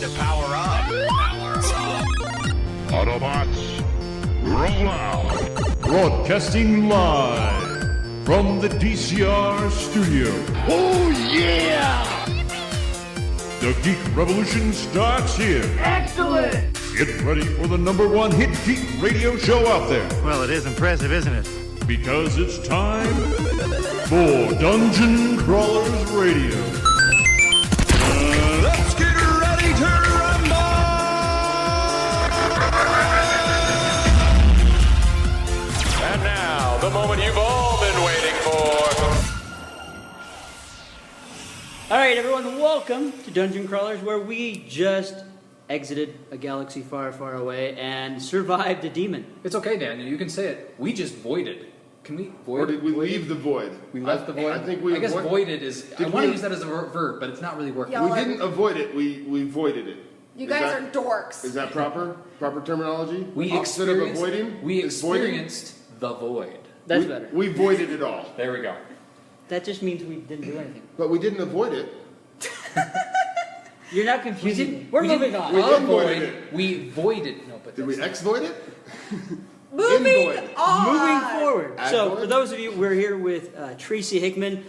to power up. Power up. Autobots, roll out. Broadcasting live from the DCR studio. Oh, yeah! The Geek Revolution starts here. Excellent! Get ready for the #1 hit geek radio show out there. Well, it is impressive, isn't it? Because it's time for Dungeon Crawlers Radio. Let's get ready to rumble! And now, the moment you've all been waiting for. All right, everyone, welcome to Dungeon Crawlers, where we just exited a galaxy far, far away and survived a demon. It's okay, Daniel. You can say it. We just voided. Can we void? Or did we leave the void? We left the void. I think we. I guess voided is. I want to use that as a verb, but it's not really working. We didn't avoid it. We voided it. You guys are dorks. Is that proper? Proper terminology? We Opposite of avoiding. We is voiding? experienced the void. That's better. We voided it all. There we go. That just means we didn't do anything. But we didn't avoid it. You're not confusing me. We're moving on. We Avoid. voided it. We voided. No, but Did we that's- ex-void it? Moving Invoid. on. Moving forward. Ad So, void? for those of you, we're here with Tracy Hickman.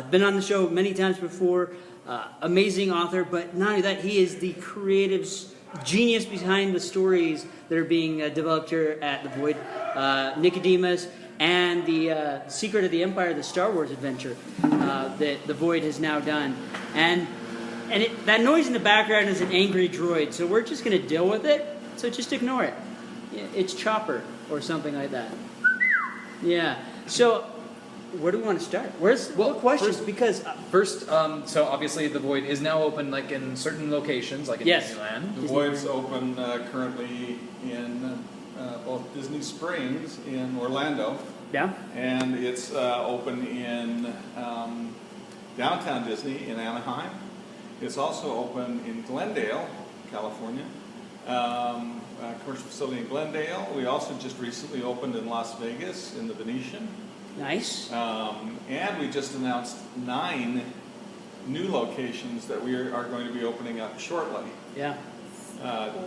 Been on the show many times before. Amazing author, but not only that, he is the creative genius behind the stories that are being developed here at the Void. Nicodemus and the Secret of the Empire, the Star Wars adventure that the Void has now done. And that noise in the background is an angry droid, so we're just going to deal with it. So just ignore it. Yeah, it's Chopper or something like that. Yeah. So where do we want to start? What questions? Because First, so obviously the void is now open, like in certain locations, like in Yes. Disneyland. The Void's open currently in both Disney Springs in Orlando, yeah. and it's open in downtown Disney in Anaheim. It's also open in Glendale, California, commercial facility in Glendale. We also just recently opened in Las Vegas in the Venetian. Nice. And we just announced 9 new locations that we are going to be opening up shortly. Yeah.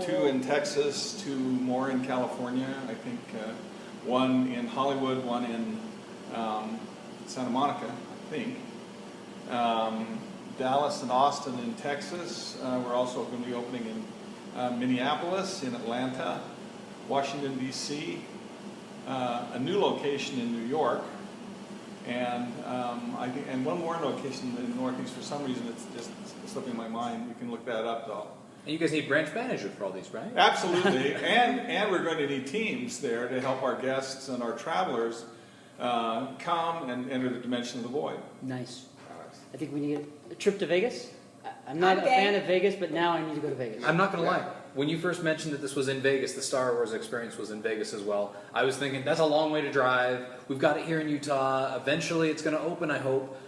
2 in Texas, 2 more in California. I think 1 in Hollywood, 1 in Santa Monica, I think. Dallas and Austin in Texas. We're also going to be opening in Minneapolis, in Atlanta, Washington, D.C., a new location in New York, and I think, and 1 more location in the Northeast. For some reason, it's just slipping my mind. You can look that up, though. And you guys need branch managers for all these, right? Absolutely, and we're going to need teams there to help our guests and our travelers come and enter the dimension of the void. Nice. I think we need a trip to Vegas. I'm not a fan of Vegas, but now I need to go to Vegas. I'm not going to lie. When you first mentioned that this was in Vegas, the Star Wars experience was in Vegas as well. I was thinking, that's a long way to drive. We've got it here in Utah. Eventually it's going to open, I hope.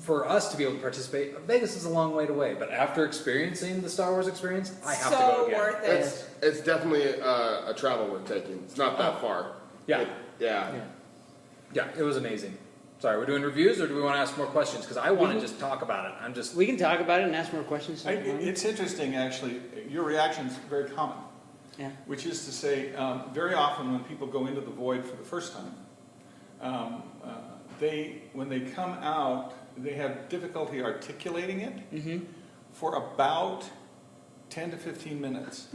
For us to be able to participate, Vegas is a long way away. But after experiencing the Star Wars experience, I have to go again. So worth it. It's definitely a travel we're taking. It's not that far. Yeah. Yeah. Yeah, it was amazing. Sorry, we're doing reviews, or do we want to ask more questions? Because I want to just talk about it. We can talk about it and ask more questions. It's interesting, actually. Your reaction is very common. Yeah. Which is to say, very often when people go into the void for the first time, when they come out, they have difficulty articulating it for about 10 to 15 minutes.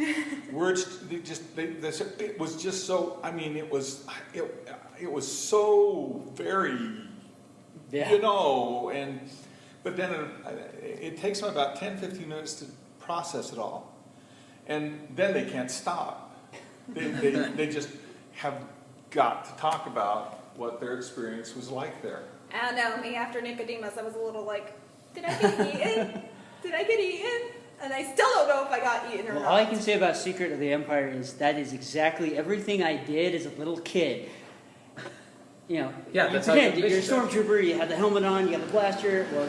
Words, it was just so. I mean, it was so very. Yeah. You know, but then it takes them about 10, 15 minutes to process it all. And then they can't stop. They just have got to talk about what their experience was like there. I know, me after Nicodemus, I was a little like, did I get eaten? Did I get eaten? And I still don't know if I got eaten or not. All I can say about Secret of the Empire is that is exactly everything I did as a little kid. You know, Yeah, that's how you you're a envision it. stormtrooper, you have the helmet on, you have the blaster, well,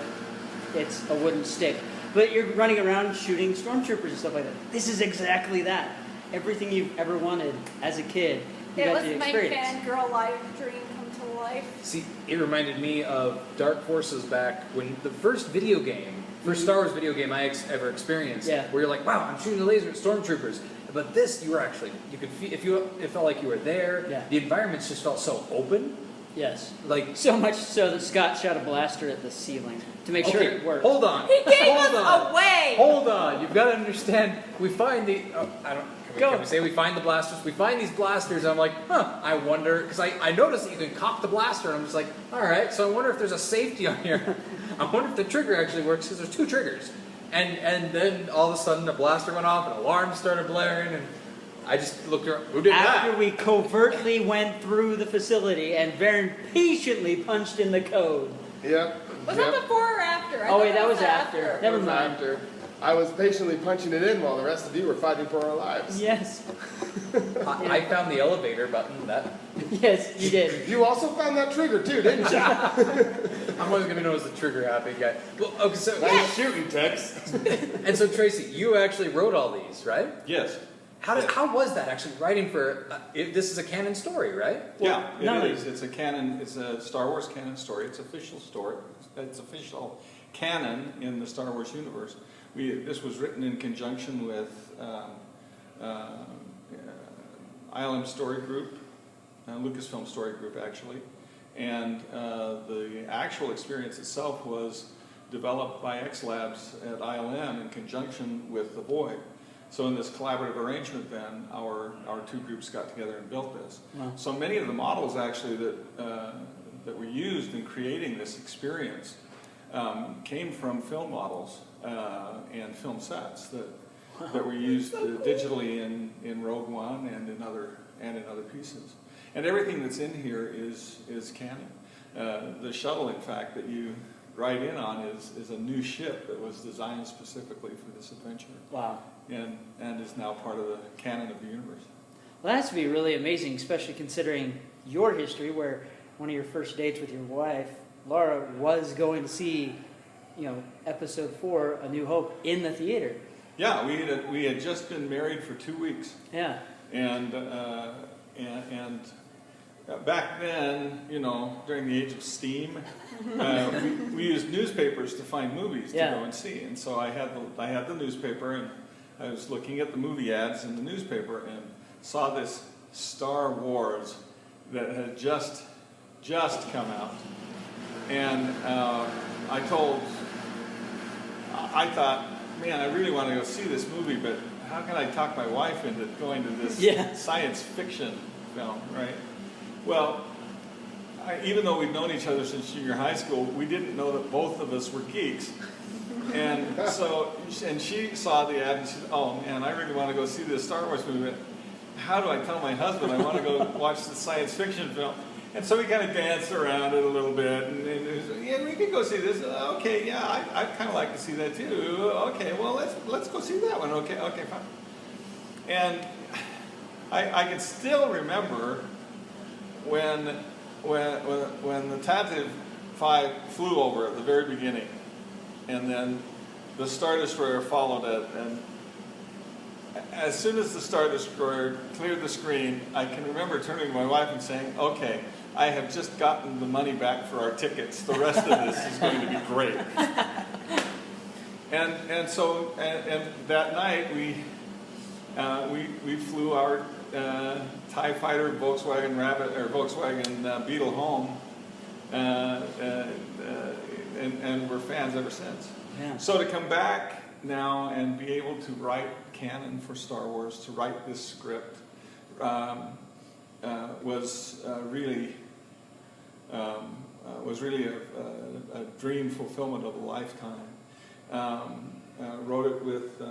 it's a wooden stick. But you're running around shooting stormtroopers and stuff like that. This is exactly that. Everything you've ever wanted as a kid, you It got was to my experience. fangirl life dream come to life. See, it reminded me of Dark Forces back when the first Star Wars video game I ever experienced, where you're like, wow, I'm shooting a laser at stormtroopers. But this, you could feel, it felt like you were there. Yeah. The environments just felt so open. Yes. Like, So much so that Scott shot a blaster at the ceiling to make sure it worked. Hold on. He gave Hold us on. away. Hold on. You've got to understand. We find the. Go. Can we say we find the blasters? We find these blasters. And I'm like, I wonder, because I noticed that you can cock the blaster, and I'm just like, all right. So I wonder if there's a safety on here. I wonder if the trigger actually works, because there's two triggers. And then all of a sudden the blaster went off, and alarms started blaring, and I just looked around. Who did that? After we covertly went through the facility and Varen patiently punched in the code. Yep. Was Yep. that before or after? I Oh thought wait, it that was after. Never It was mind. after. I was patiently punching it in while the rest of you were fighting for our lives. Yes. I found the elevator button. That Yes, you did. You also found that trigger too, didn't you? I'm always going to know as the trigger happy guy. Well, okay, so Nice shooting, Tex. and so Tracy, you actually wrote all these, right? Yes. How was that actually writing for? This is a canon story, right? Yeah, none it of is. It's a canon. It's a Star Wars canon story. It's official story. It's official canon in the Star Wars universe. This was written in conjunction with ILM Story Group, Lucasfilm Story Group, actually, and the actual experience itself was developed by X Labs at ILM in conjunction with The Void. So in this collaborative arrangement, then our two groups got together and built this. Wow. So many of the models actually that were used in creating this experience came from film models and film sets that were used digitally in Rogue One and in other pieces. And everything that's in here is canon. The shuttle, in fact, that you ride in on is a new ship that was designed specifically for this adventure. Wow. And is now part of the canon of the universe. Well, that has to be really amazing, especially considering your history, where one of your first dates with your wife, Laura, was going to see, Episode 4, A New Hope, in the theater. Yeah, we had just been married for 2 weeks. Yeah. And back then, during the age of steam, we used newspapers to find movies to go and see. And so I had the newspaper, and I was looking at the movie ads in the newspaper and saw this Star Wars that had just come out. And I thought, man, I really want to go see this movie, but how can I talk my wife into going to this science fiction film, right? Well, even though we'd known each other since junior high school, we didn't know that both of us were geeks. And so, and she saw the ad and she said, oh man, I really want to go see this Star Wars movie. How do I tell my husband I want to go watch the science fiction film? And so we kind of danced around it a little bit, and yeah, we could go see this. Okay, yeah, I'd kind of like to see that too. Okay, well, let's go see that one. Okay, fine. And I can still remember when the Tativ 5 flew over at the very beginning, and then the Star Destroyer followed it, and as soon as the Star Destroyer cleared the screen, I can remember turning to my wife and saying, okay, I have just gotten the money back for our tickets. The rest of this is going to be great. And so that night we flew our TIE Fighter Volkswagen Beetle home, and we're fans ever since. Yeah. So to come back now and be able to write canon for Star Wars, to write this script, was really a dream fulfillment of a lifetime. Wrote it with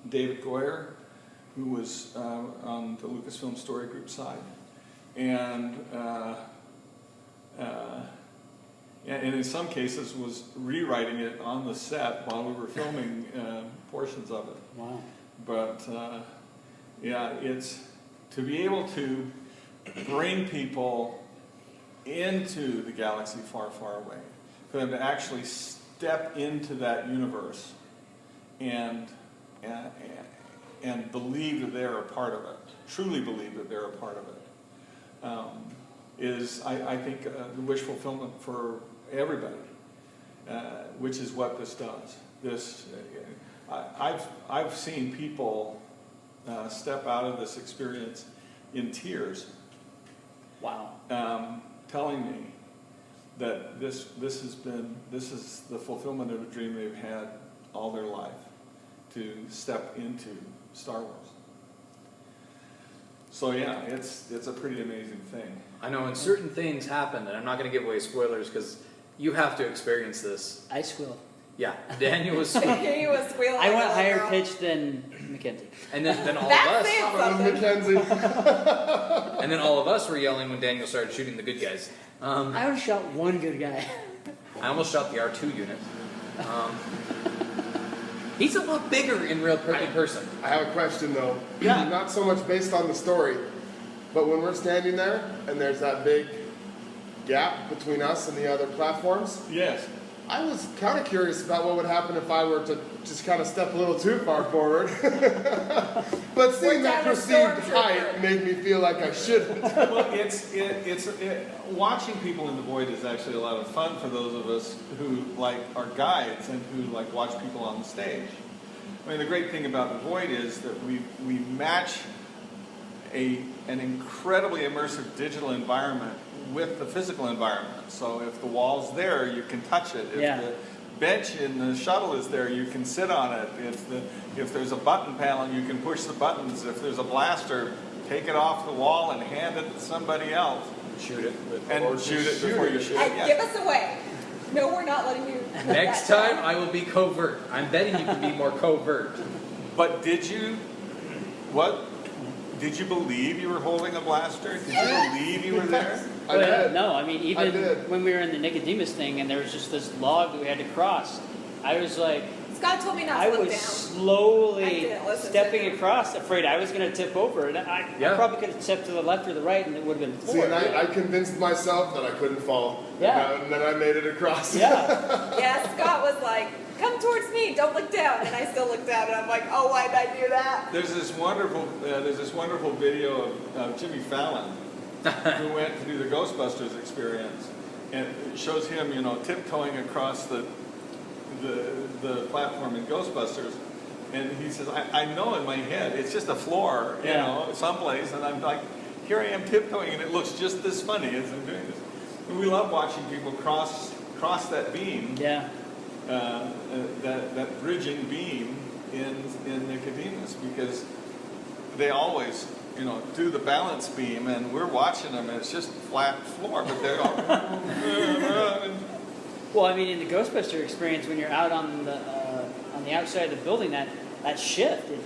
David Goyer, who was on the Lucasfilm Story Group side, and in some cases was rewriting it on the set while we were filming portions of it. Wow. But it's to be able to bring people into the galaxy far, far away, for them to actually step into that universe and believe that they're a part of it, truly believe that they're a part of it. is, I think, the wish fulfillment for everybody, which is what this does. I've seen people step out of this experience in tears, Wow. telling me that this is the fulfillment of a dream they've had all their life, to step into Star Wars. So yeah, it's a pretty amazing thing. I know, and certain things happen, and I'm not going to give away spoilers because you have to experience this. I squealed. Yeah, Daniel was, He was squealing. I like went a little higher girl. pitched than Mackenzie. and then all of That's us, it. Mackenzie. and then all of us were yelling when Daniel started shooting the good guys. I only shot one good guy. I almost shot the R2 unit. He's a lot bigger in person. I have a question though. Yeah. Not so much based on the story, but when we're standing there and there's that big gap between us and the other platforms, Yes. I was kind of curious about what would happen if I were to just kind of step a little too far forward. But seeing that down a perceived stormtrooper. height made me feel like I shouldn't. Well, watching people in the void is actually a lot of fun for those of us who like are guides and who like watch people on the stage. I mean, the great thing about the void is that we match an incredibly immersive digital environment with the physical environment. So if the wall's there, you can touch it. If the bench in the shuttle is there, you can sit on it. If there's a button panel, you can push the buttons. If there's a blaster, take it off the wall and hand it to somebody else. Shoot it. And shoot it before you shoot it. And Yeah. give us away. No, we're not letting you. Next time, I will be covert. I'm betting you can be more covert. But did you believe you were holding a blaster? Did you believe you were there? I did. No, I mean, even did. when we were in the Nicodemus thing and there was just this log that we had to cross, I was like, Scott told me not I to look was down. slowly I didn't listen to stepping him. across, afraid I was going to tip over. And I probably could have stepped to the left or the right and it would have been See, forward. and I convinced myself that I couldn't fall. Yeah. And then I made it across. Yeah. Yeah, Scott was like, come towards me, don't look down. And I still looked down and I'm like, oh, why did I do that? There's this wonderful video of Jimmy Fallon who went to do the Ghostbusters experience, and it shows him, tiptoeing across the platform in Ghostbusters, and he says, I know in my head it's just a floor, someplace, and I'm like, here I am tiptoeing, and it looks just this funny as I'm doing this. And we love watching people cross that beam. Yeah. That bridging beam in Nicodemus, because they always do the balance beam, and we're watching them and it's just flat floor, but they're all Well, I mean, in the Ghostbuster experience, when you're out on the outside of the building, that shifted.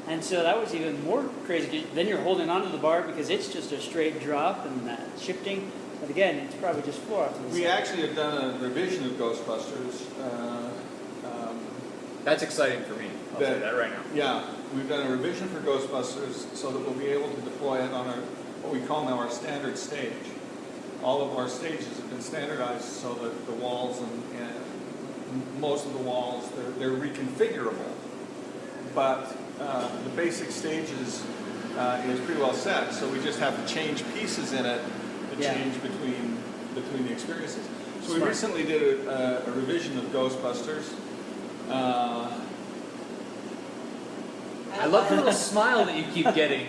And so that was even more crazy. Then you're holding onto the bar because it's just a straight drop and that shifting. But again, it's probably just floor off to the We side. actually have done a revision of Ghostbusters. That's exciting for me. I'll say that right now. Yeah, we've done a revision for Ghostbusters so that we'll be able to deploy it on what we call now our standard stage. All of our stages have been standardized so that the walls and most of the walls, they're reconfigurable. But the basic stages is pretty well set, so we just have to change pieces in it to change between the experiences. So we recently did a revision of Ghostbusters. I love the little smile that you keep getting.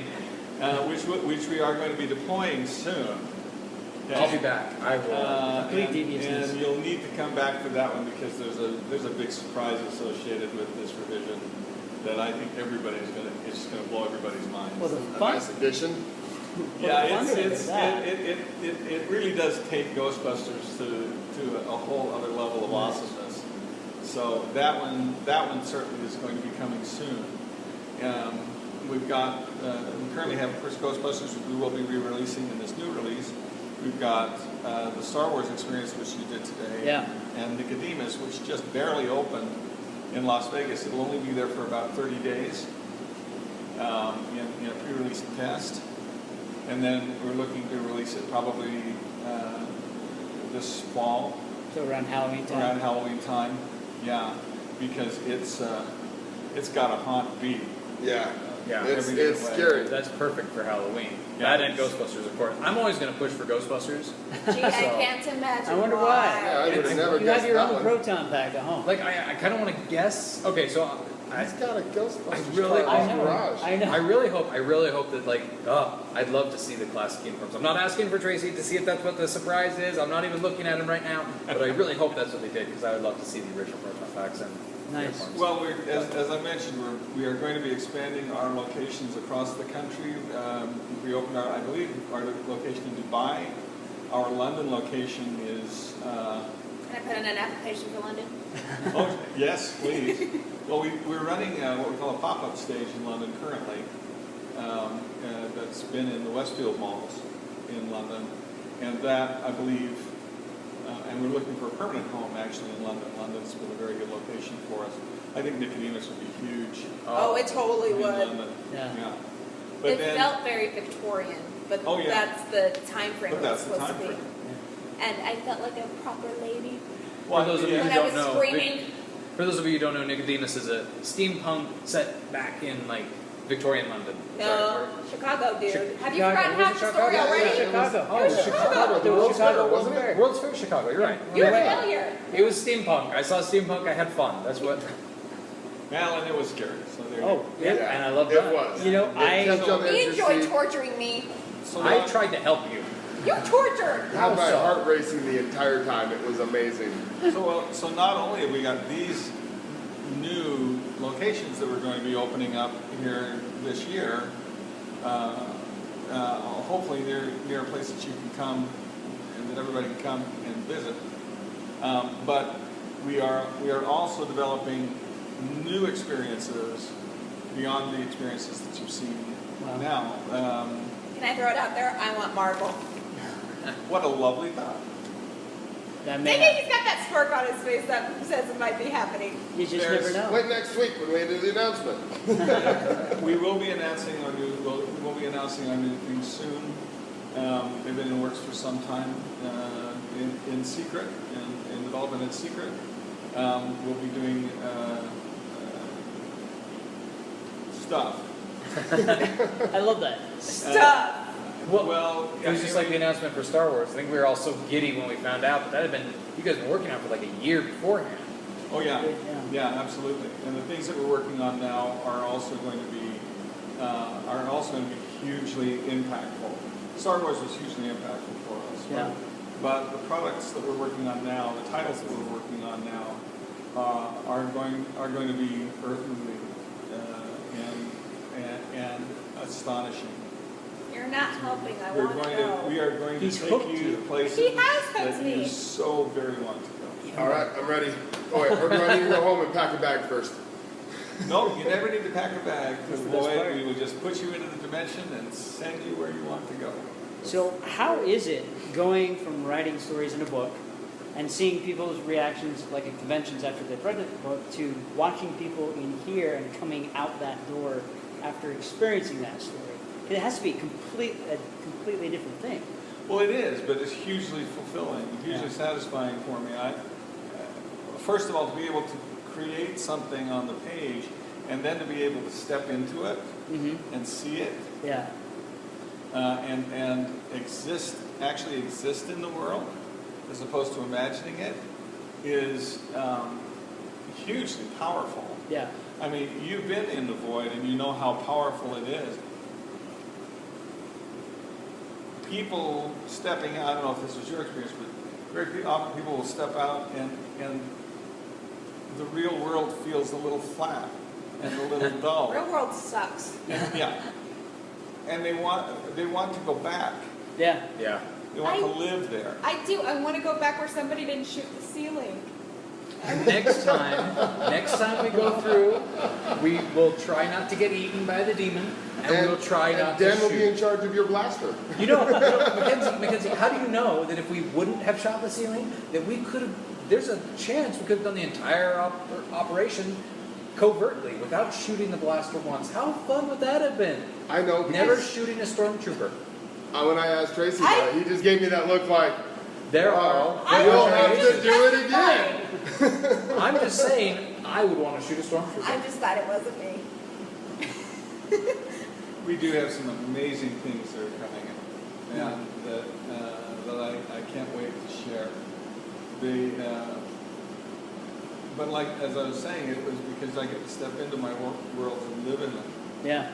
Which we are going to be deploying soon. Okay? I'll be back. I will. Complete deviousness. And you'll need to come back for that one because there's a big surprise associated with this revision that I think it's just going to blow everybody's mind. Well, the A fun, nice addition. Yeah, fun thing is that. it really does take Ghostbusters to a whole other level of awesomeness. So that one certainly is going to be coming soon. We've got we currently have, of course, Ghostbusters, which we will be re-releasing in this new release. We've got the Star Wars experience, which you did today, and Nicodemus, which just barely opened in Las Vegas. It'll only be there for about 30 days in a pre-release test. And then we're looking to release it probably this fall. so around Halloween time. Around Halloween time, yeah, because it's got a haunt beat. Yeah. Yeah. It's Every different way. scary. That's perfect for Halloween. Yeah. That and Ghostbusters, of course. I'm always going to push for Ghostbusters. Gee, I can't imagine. I wonder why. Yeah, I would have never You guessed have your that own one. proton pack at home. Like, I kind of want to guess. Okay, so He's got a Ghostbusters really- car in I his know. garage. I know. I really hope that, like, I'd love to see the classic uniforms. I'm not asking for Tracy to see if that's what the surprise is. I'm not even looking at him right now, but I really hope that's what they did because I would love to see the original proton packs and Nice. uniforms. Well, as I mentioned, we are going to be expanding our locations across the country. We opened I believe, our location in Dubai. Our London location is. Can I put in an application for London? Oh, yes, please. Well, we're running what we call a pop-up stage in London currently. That's been in the Westfield malls in London, and that I believe. And we're looking for a permanent home actually in London. London's been a very good location for us. I think Nicodemus would be huge. Oh, it totally in would. London. Yeah. But It then, felt very Victorian, but Oh, yeah. that's the time frame But it was that's the supposed time to be. frame. And I felt like a proper lady For those of you yeah. who when I don't was know, screaming. for those of you who don't know, Nicodemus is a steampunk set back in like Victorian London. No, Sorry, Chicago, dude. Have you Chicago. forgotten half the story Yeah, already? Chicago. Oh, it was Chicago, the There was World's Chicago Fair, wasn't it? World's Fair Chicago. You're right. You're a Right. failure. It was steampunk. I saw steampunk. I had fun. That's what. well, and it was scary. So there. Oh, yeah. Yeah, and I love it that. was. You know, It kept you on the He edge of your enjoyed seat. torturing me. So I now- tried to help you. You tortured. Had my so? heart racing the entire time. It was amazing. So not only have we got these new locations that we're going to be opening up here this year, hopefully near a place that you can come and that everybody can come and visit. But we are also developing new experiences beyond the experiences that you've seen now. Can I throw it out there? I want Marvel. What a lovely thought. That Maybe may he's got that smirk on his face that says it might be happening. You just There's- never know. Wait next week when we do the announcement. We will be announcing our new things soon. They've been in the works for some time, in secret, in development in secret. We'll be doing stuff. I love that. Stuff. Well, It was just like the announcement for Star Wars. I think we were all so giddy when we found out, but that had been you guys been working on for like a year beforehand. oh yeah, Yeah. yeah, absolutely. And the things that we're working on now are also going to be hugely impactful. Star Wars was hugely impactful for us. Yeah. But the products that we're working on now, the titles that we're working on now, are going to be earth-moving and astonishing. You're not helping. I We're want to going go. we are going to He's take hooked you you. to places He has hooked that you me. so very want to go. All right, I'm ready. Oh wait, or do I need to go home and pack a bag first? No, you never need to pack a bag because That's the best part. we will just put you into the dimension and send you where you want to go. So how is it going from writing stories in a book and seeing people's reactions like at conventions after they've read the book to watching people in here and coming out that door after experiencing that story? It has to be a completely different thing. Well, it is, but it's hugely fulfilling, hugely satisfying for me. First of all, to be able to create something on the page and then to be able to step into it and see it Yeah. and actually exist in the world as opposed to imagining it is hugely powerful. Yeah. I mean, you've been in the void and you know how powerful it is. People stepping out, I don't know if this was your experience, but very often people will step out and the real world feels a little flat and a little dull. Real world sucks. Yeah. And they want to go back. Yeah. Yeah. They want to live there. I do. I want to go back where somebody didn't shoot the ceiling. Next time we go through, we will try not to get eaten by the demon, and we'll try not Dan to will be in shoot. charge of your blaster. You know, Mackenzie, how do you know that if we wouldn't have shot the ceiling, that we could have? There's a chance we could have done the entire operation covertly without shooting the blaster once. How fun would that have been? I know. because, Never shooting a stormtrooper. When I asked Tracy about it, he just gave me that look like, There oh, are. we'll have to do it again. I'm just saying, I would want to shoot a stormtrooper. I just thought it wasn't me. We do have some amazing things that are coming in, and that I can't wait to share. But like as I was saying, it was because I get to step into my worlds and live in them, Yeah.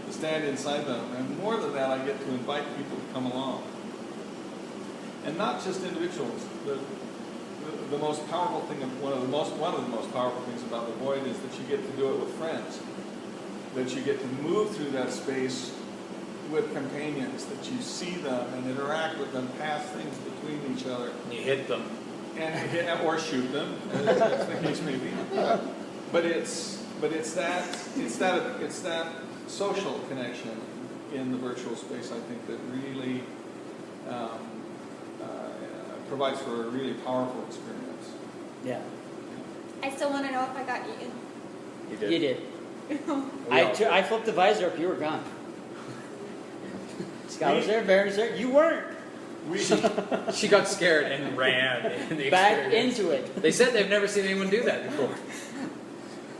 to stand inside them, and more than that, I get to invite people to come along, and not just individuals. The most powerful thing, one of the most powerful things about the void is that you get to do it with friends. That you get to move through that space with companions, that you see them and interact with them, pass things between each other, You hit them. or shoot them, as the case may be. But it's that social connection in the virtual space, I think, that really provides for a really powerful experience. Yeah. I still want to know if I got eaten. You did. You did. I flipped the visor up. You were gone. Scott was there. Baron was there. You weren't. She got scared and ran in the Back experience. into it. They said they've never seen anyone do that before.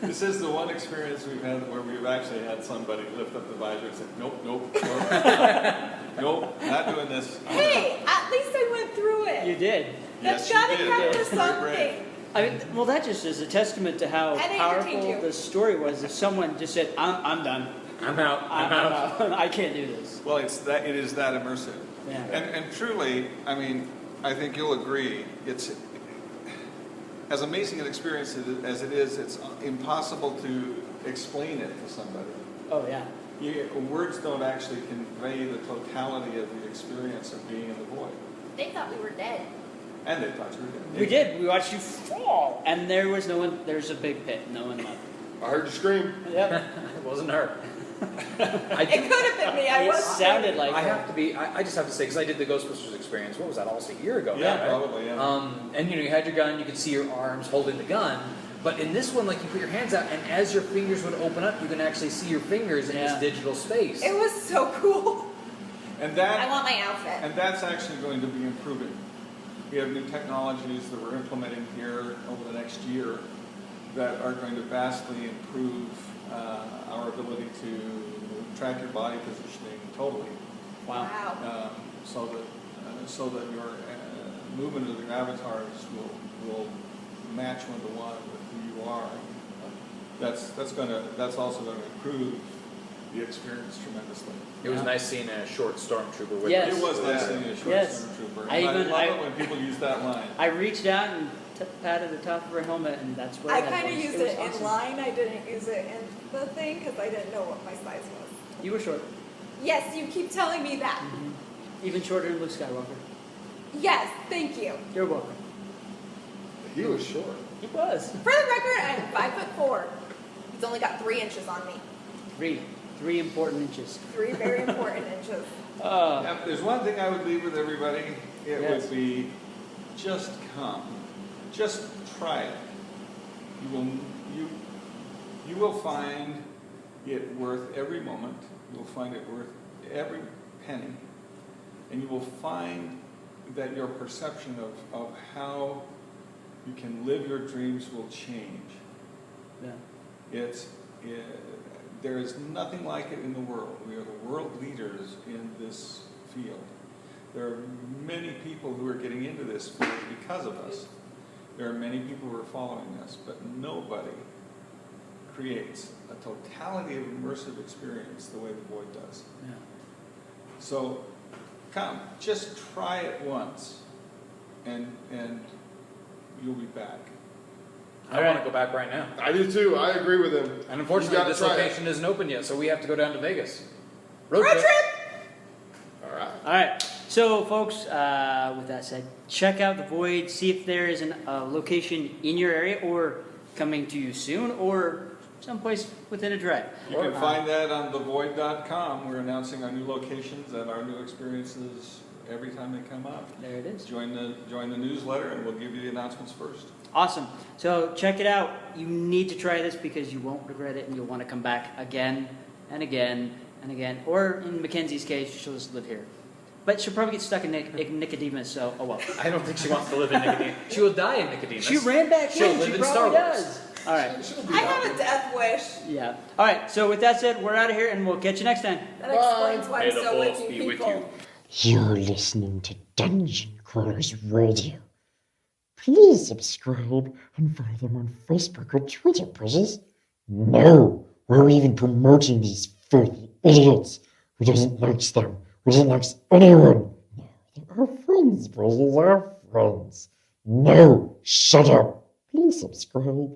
This is the one experience we've had where we've actually had somebody lift up the visor and say, nope, nope, not doing this. Hey, at least I went through it. You did. That's Yes, you gotta did. count for Yes, very brave. something. I mean, well, that just is a testament to how And I entertained powerful you. the story was. If someone just said, "I'm done. I'm out. I'm out. I can't do this." Well, it is that immersive. Yeah. And truly, I mean, I think you'll agree, it's as amazing an experience as it is, it's impossible to explain it to somebody. Oh yeah. Words don't actually convey the totality of the experience of being in the void. They thought we were dead. And they thought you were dead. We did. We watched you fall, and there was no one. There's a big pit. No one left. I heard you scream. Yep. It wasn't her. It could have been me. I It was sounded like I her. have to be. I just have to say because I did the Ghostbusters experience. What was that? Almost a year ago. Yeah, right? probably, yeah. And you had your gun. You could see your arms holding the gun. But in this one, like you put your hands out, and as your fingers would open up, you can actually see your fingers in this digital space. It was so cool. And I want my outfit. And that's actually going to be improving. We have new technologies that we're implementing here over the next year that are going to vastly improve our ability to track your body positioning totally. Wow. So that your movement of your avatars will match one-to-one with who you are. That's also going to improve the experience tremendously. It was nice seeing a short stormtrooper with Yes. us. It was nice seeing a short Yes. stormtrooper. I And I even- love it when people use that line. I reached out and patted the top of her helmet, and that's where I that kind of was. used was it in awesome. line. I didn't use it in the thing because I didn't know what my size was. You were short. Yes, you keep telling me that. Even shorter than Luke Skywalker. Yes, thank you. You're welcome. He was short. He was. For the record, I'm 5'4". He's only got 3 inches on me. Three important inches. 3 very important inches. Yeah, if there's one thing I would leave with everybody, it Yes. would be just come. Just try it. You will find it worth every moment. You will find it worth every penny. And you will find that your perception of how you can live your dreams will change. Yeah. There is nothing like it in the world. We are the world leaders in this field. There are many people who are getting into this field because of us. There are many people who are following us, but nobody creates a totality of immersive experience the way the Void does. Yeah. So come, just try it once, and you'll be back. I want to go back right now. I do too. I agree with him. And You unfortunately, gotta this try it. location isn't open yet, so we have to go down to Vegas. Road Road trip. trip! All right. All right. So, folks, with that said, check out The Void. See if there is a location in your area or coming to you soon or someplace within a drive. You can find that on thevoid.com. We're announcing our new locations and our new experiences every time they come up. There it is. Join the newsletter, and we'll give you the announcements first. Awesome. So check it out. You need to try this because you won't regret it and you'll want to come back again and again and again. Or in Mackenzie's case, she'll just live here. But she'll probably get stuck in Nicodemus, so oh well. I don't think she wants to live in Nicodemus. She will die in Nicodemus. She ran back She'll in. live She in probably Star Wars. does. All right. I have a death wish. Yeah. All right. So with that said, we're out of here, and we'll catch you next time. That explains why May I'm the still force waking be with people. you. You're listening to Dungeon Crawlers Radio. Please subscribe and follow them on Facebook or Twitter, precious. No, we're even promoting these filthy idiots. Who doesn't like them? Who doesn't like anyone? No, they're our friends, precious, our friends. No, shut up. Please subscribe.